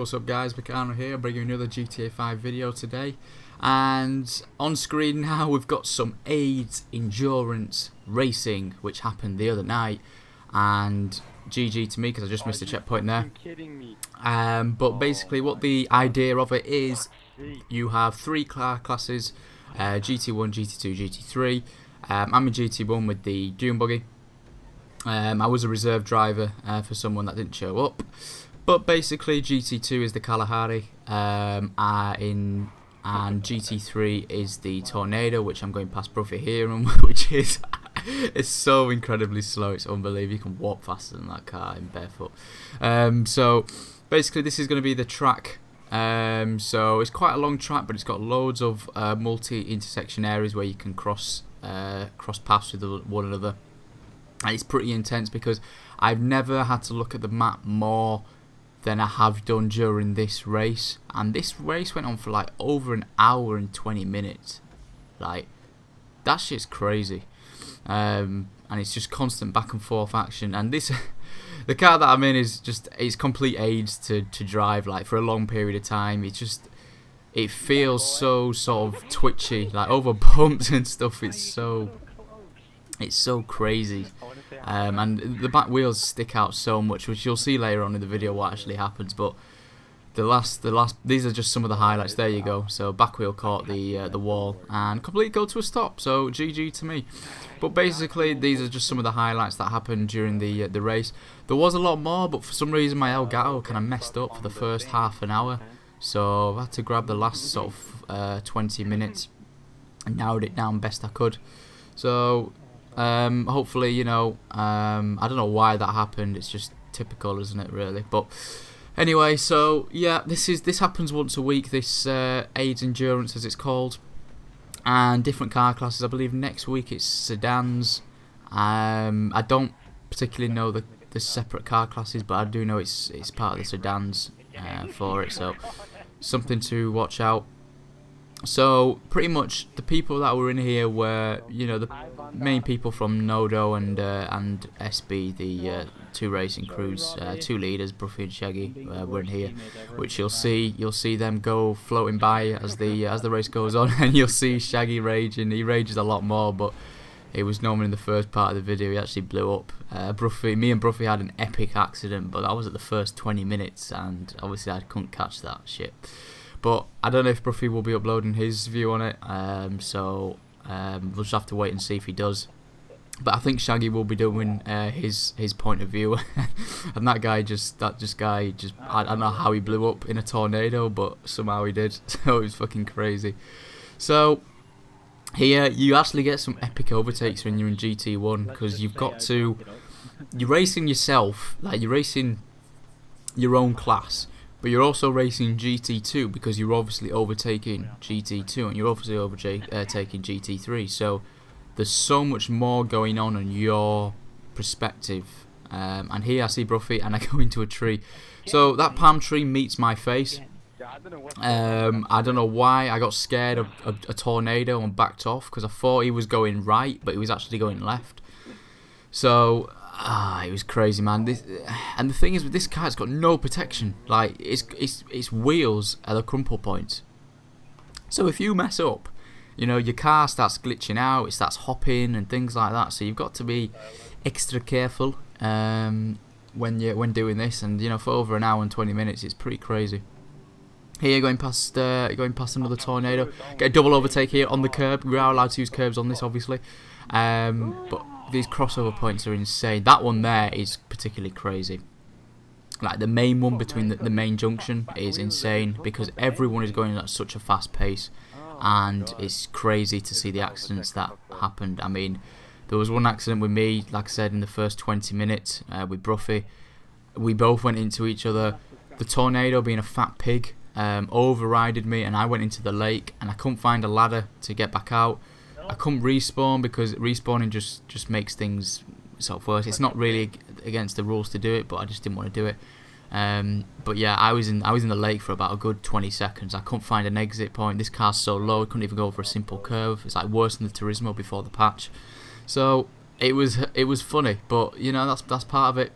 what's up guys, PeeCarNoo here, bringing you another GTA 5 video today. And on screen now we've got some AIDS endurance racing which happened the other night, and GG to me because I just missed a checkpoint there. But basically what the idea of it is, you have three car classes, GT1, GT2, GT3. I'm in GT1 with the Dune Buggy. I was a reserve driver for someone that didn't show up. But basically GT2 is the Kalahari, and GT3 is the Tornado, which I'm going past Bruffy here, and which is it's so incredibly slow, it's unbelievable. You can walk faster than that car in barefoot. So basically this is going to be the track. So it's quite a long track, but it's got loads of multi-intersection areas where you can cross paths with one another. And it's pretty intense because I've never had to look at the map more than I have done during this race, and this race went on for like over an hour and 20 minutes. Like, that shit's crazy. And it's just constant back and forth action, and this the car that I'm in is just, it's complete AIDS to drive like for a long period of time. It feels so sort of twitchy, like over bumps and stuff. It's so crazy. And the back wheels stick out so much, which you'll see later on in the video what actually happens. But these are just some of the highlights. There you go. So back wheel caught the wall and completely go to a stop. So GG to me. But basically these are just some of the highlights that happened during the race. There was a lot more, but for some reason my Elgato kind of messed up for the first half an hour. So I had to grab the last sort of 20 minutes and narrowed it down best I could. So hopefully, you know, I don't know why that happened. It's just typical, isn't it, really? But anyway, so yeah, this happens once a week, this AIDS endurance as it's called, and different car classes. I believe next week it's sedans. I don't particularly know the separate car classes, but I do know it's part of the sedans for it, so something to watch out. So pretty much the people that were in here were, you know, the main people from Nodo and SB, the two racing crews, two leaders, Bruffy and Shaggy, were in here, which you'll see them go floating by as the race goes on, and you'll see Shaggy raging. He rages a lot more, but it was normal in the first part of the video. He actually blew up. Me and Bruffy had an epic accident, but that was at the first 20 minutes, and obviously I couldn't catch that shit. But I don't know if Bruffy will be uploading his view on it, so we'll just have to wait and see if he does. But I think Shaggy will be doing his point of view, and that guy just I don't know how he blew up in a tornado, but somehow he did. So it was fucking crazy. So here you actually get some epic overtakes when you're in GT1, because you're racing yourself, like you're racing your own class. But you're also racing GT2 because you're obviously overtaking GT2 and you're obviously overtaking GT3. So there's so much more going on in your perspective. And here I see Bruffy and I go into a tree. So that palm tree meets my face. I don't know why. I got scared of a tornado and backed off because I thought he was going right, but he was actually going left. So it was crazy, man. And the thing is, with this car, it's got no protection. Like its wheels are the crumple points. So if you mess up, you know, your car starts glitching out, it starts hopping and things like that. So you've got to be extra careful when doing this. And you know, for over an hour and 20 minutes, it's pretty crazy. Here, going past another tornado. Get a double overtake here on the curb. We are allowed to use curbs on this, obviously. But these crossover points are insane. That one there is particularly crazy. Like the main one between the main junction is insane because everyone is going at such a fast pace, and it's crazy to see the accidents that happened. I mean, there was one accident with me, like I said, in the first 20 minutes with Bruffy. We both went into each other. The tornado, being a fat pig, overrided me, and I went into the lake, and I couldn't find a ladder to get back out. I couldn't respawn because respawning just makes things sort of worse. It's not really against the rules to do it, but I just didn't want to do it. But yeah, I was in the lake for about a good 20 seconds. I couldn't find an exit point. This car's so low, I couldn't even go over a simple curve. It's like worse than the Turismo before the patch. So it was funny, but you know, that's part of it.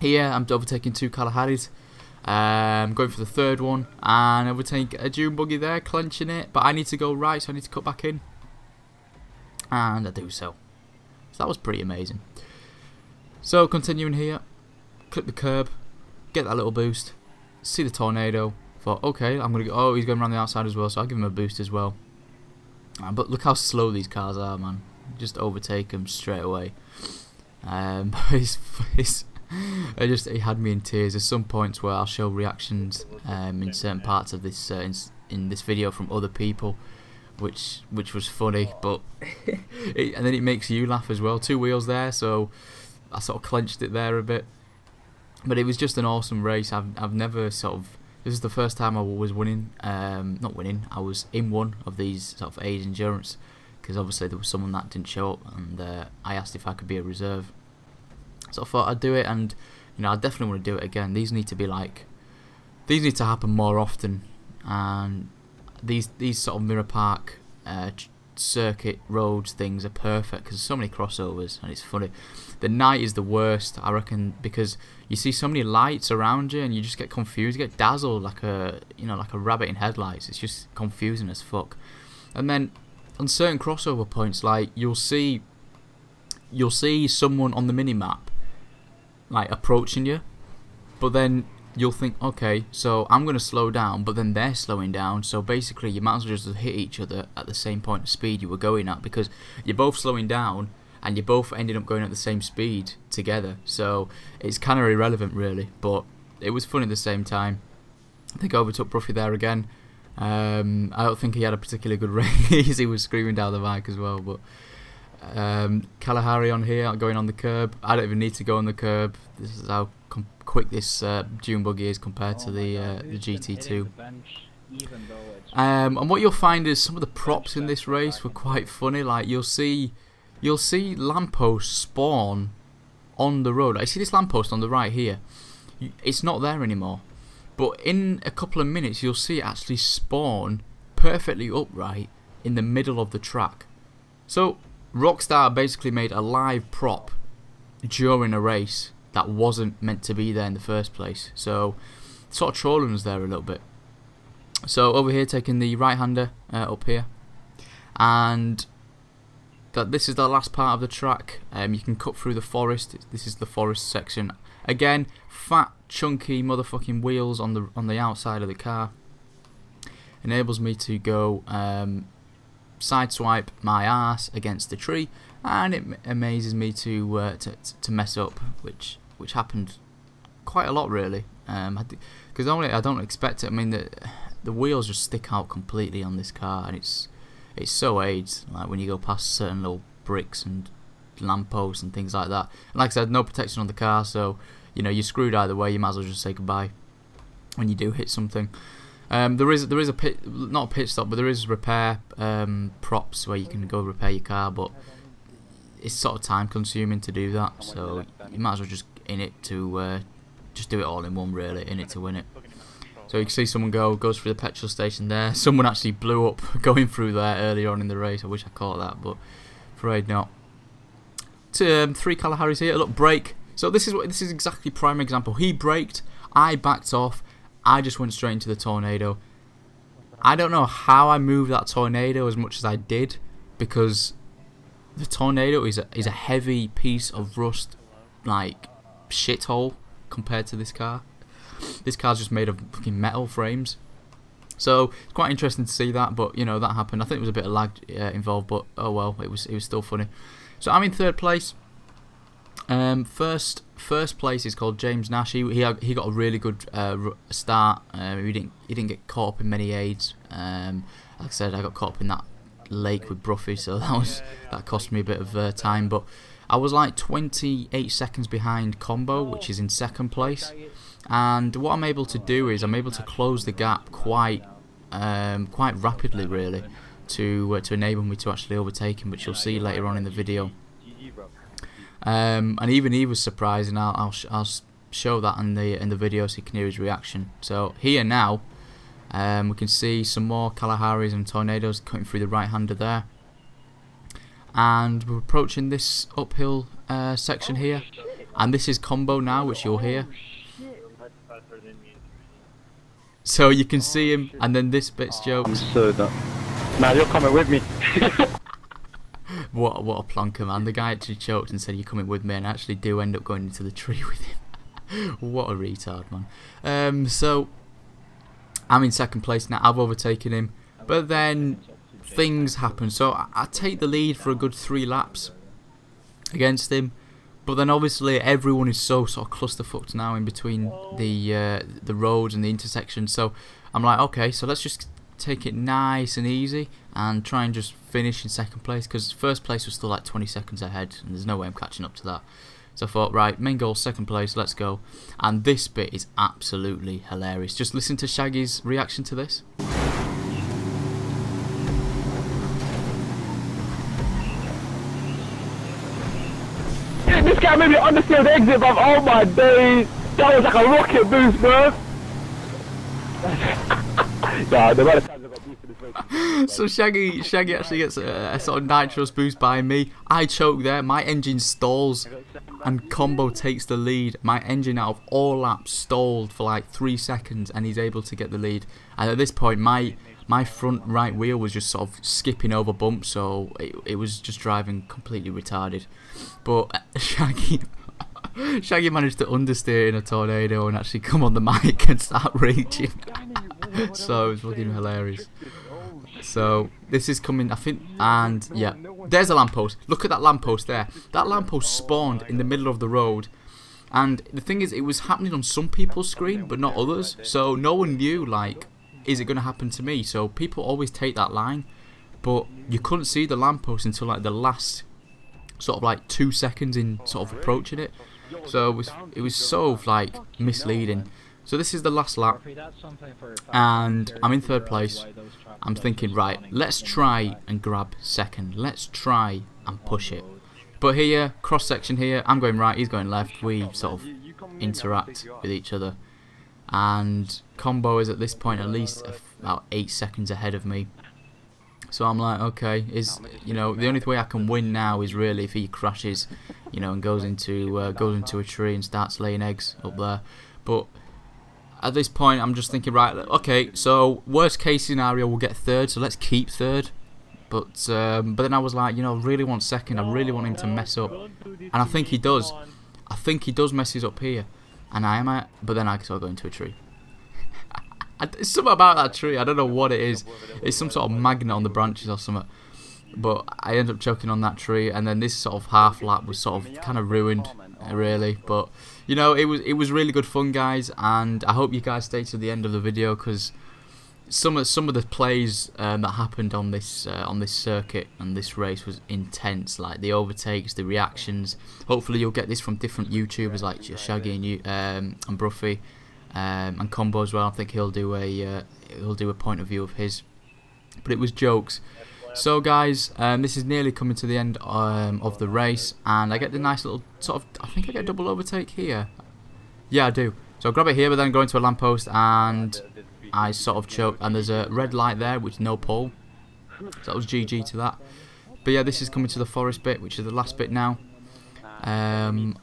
Here I'm overtaking two Kalaharis. Going for the third one, and I would take a Dune Buggy there, clenching it, but I need to go right, so I need to cut back in, and I do so. So that was pretty amazing. So continuing here, clip the curb, get that little boost, see the tornado, thought okay, I'm gonna go, oh, he's going around the outside as well, so I'll give him a boost as well. But look how slow these cars are, man. Just overtake them straight away. He had me in tears. There's some points where I'll show reactions in certain parts of this in this video from other people, which was funny, but and then it makes you laugh as well. 2 wheels there, so I sort of clenched it there a bit, but it was just an awesome race. I've never sort of, this is the first time I was winning, not winning, I was in one of these sort of age endurance, because obviously there was someone that didn't show up, and I asked if I could be a reserve. So I thought I'd do it, and you know, I definitely want to do it again. These need to be like, these need to happen more often, and these sort of mirror park circuit roads things are perfect because there's so many crossovers and it's funny. The night is the worst, I reckon, because you see so many lights around you and you just get confused, you get dazzled like a, you know, like a rabbit in headlights. It's just confusing as fuck. And then on certain crossover points, like you'll see someone on the minimap like approaching you, but then you'll think, okay, so I'm going to slow down, but then they're slowing down, so basically you might as well just hit each other at the same point of speed you were going at, because you're both slowing down and you both ended up going at the same speed together. So it's kind of irrelevant really, but it was fun at the same time. I think I overtook Bruffy there again. I don't think he had a particularly good race. He was screaming down the mic as well, but Kalahari on here, going on the curb. I don't even need to go on the curb. This is how quick this Dune Buggy is compared to the GT2. And what you'll find is some of the props in this race were quite funny. Like you'll see lampposts spawn on the road. I see this lamppost on the right here. It's not there anymore, but in a couple of minutes you'll see it actually spawn perfectly upright in the middle of the track. So Rockstar basically made a live prop during a race that wasn't meant to be there in the first place. So sort of trolling us there a little bit. So over here, taking the right-hander up here, and this is the last part of the track. You can cut through the forest. This is the forest section. Again, fat, chunky motherfucking wheels on the outside of the car enables me to go sideswipe my ass against the tree, and it amazes me to mess up, which happened quite a lot really, because I don't expect it. I mean, the wheels just stick out completely on this car, and it's so aged. Like when you go past certain little bricks and lampposts and things like that. And like I said, no protection on the car, so you know you're screwed either way. You might as well just say goodbye when you do hit something. There is a pit, not a pit stop, but there is repair props where you can go repair your car, but it's sort of time consuming to do that, so you might as well just in it to just do it all in one really, in it to win it. So you can see someone goes through the petrol station there. Someone actually blew up going through there earlier on in the race. I wish I caught that, but afraid not. 3 Kalaharis here. Look, brake. So this is exactly prime example. He braked, I backed off, I just went straight into the tornado. I don't know how I moved that tornado as much as I did, because the tornado is a heavy piece of rust, like shithole compared to this car. This car's just made of fucking metal frames, so it's quite interesting to see that. But you know, that happened. I think there was a bit of lag involved, but oh well, it was still funny. So I'm in 3rd place. First place is called James Nash. He got a really good start. He didn't get caught up in many aids. Like I said, I got caught up in that lake with Bruffy, so that cost me a bit of time. But I was like 28 seconds behind Combo, which is in 2nd place. And what I'm able to do is I'm able to close the gap quite rapidly, really, to enable me to actually overtake him, which you'll see later on in the video. And even he was surprised, and I'll show that in the video so you can hear his reaction. So here now, we can see some more Kalaharis and tornadoes cutting through the right-hander there, and we're approaching this uphill section here, and this is Combo now, which you'll hear. So you can see him, and then this bit's jokes. So that. Now you're coming with me. What a plonker, man. The guy actually choked and said, "You're coming with me," and I actually do end up going into the tree with him. What a retard, man. So I'm in second place now. I've overtaken him, but then things happen. So I take the lead for a good 3 laps against him, but then obviously everyone is so sort of clusterfucked now in between the roads and the intersections. So I'm like, okay, so let's just take it nice and easy and try and just finish in second place, because first place was still like 20 seconds ahead and there's no way I'm catching up to that. So I thought, right, main goal, second place, let's go. And this bit is absolutely hilarious. Just listen to Shaggy's reaction to this. This guy made me understand the exit, bruv. Oh my days. That was like a rocket boost, bruv. Nah, the amount of times I got beef in this race. So Shaggy actually gets a sort of nitrous boost by me. I choke there, my engine stalls, and Combo takes the lead. My engine out of all laps stalled for like 3 seconds, and he's able to get the lead. And at this point, my front right wheel was just sort of skipping over bumps, so it was just driving completely retarded. But Shaggy managed to understeer in a tornado and actually come on the mic and start raging. So it was fucking hilarious. So this is coming, I think, and yeah, there's a lamppost. Look at that lamppost there. That lamppost spawned in the middle of the road. And the thing is, it was happening on some people's screen, but not others. So no one knew, like, is it going to happen to me? So people always take that line, but you couldn't see the lamppost until like the last sort of like 2 seconds in sort of approaching it. So it was so like misleading. So this is the last lap, and I'm in third place. I'm thinking, right, let's try and grab second. Let's try and push it. But here, cross section here, I'm going right, he's going left. We sort of interact with each other. And Combo is at this point at least about 8 seconds ahead of me. So I'm like, okay, the only way I can win now is really if he crashes, and goes into a tree and starts laying eggs up there. But at this point, I'm just thinking, right, okay, so worst case scenario, we'll get third, so let's keep third. But then I was like, I really want second. I really want him to mess up, and I think he does. I think he does messes up here. And but then I sort of go into a tree. It's something about that tree, I don't know what it is. It's some sort of magnet on the branches or something. But I ended up choking on that tree, and then this sort of half lap was sort of kind of ruined, really. But it was really good fun, guys, and I hope you guys stay to the end of the video, because some of the plays that happened on this circuit and this race was intense. Like the overtakes, the reactions. Hopefully you'll get this from different YouTubers like Shaggy and Bruffy, and Combo as well. I think he'll do a point of view of his. But it was jokes. So guys, this is nearly coming to the end of the race, and I get the nice little sort of, I think I get a double overtake here. Yeah, I do. So I grab it here, but then go into a lamppost, and I sort of choke, and there's a red light there, which is no pole. So that was GG to that. But yeah, this is coming to the forest bit, which is the last bit now. And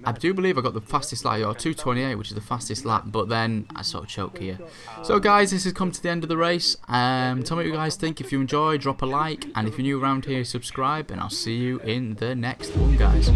I do believe I got the fastest lap, or 2:28, which is the fastest lap, but then I sort of choke here. So guys, this has come to the end of the race. Tell me what you guys think. If you enjoy, drop a like, and if you're new around here, subscribe, and I'll see you in the next one, guys.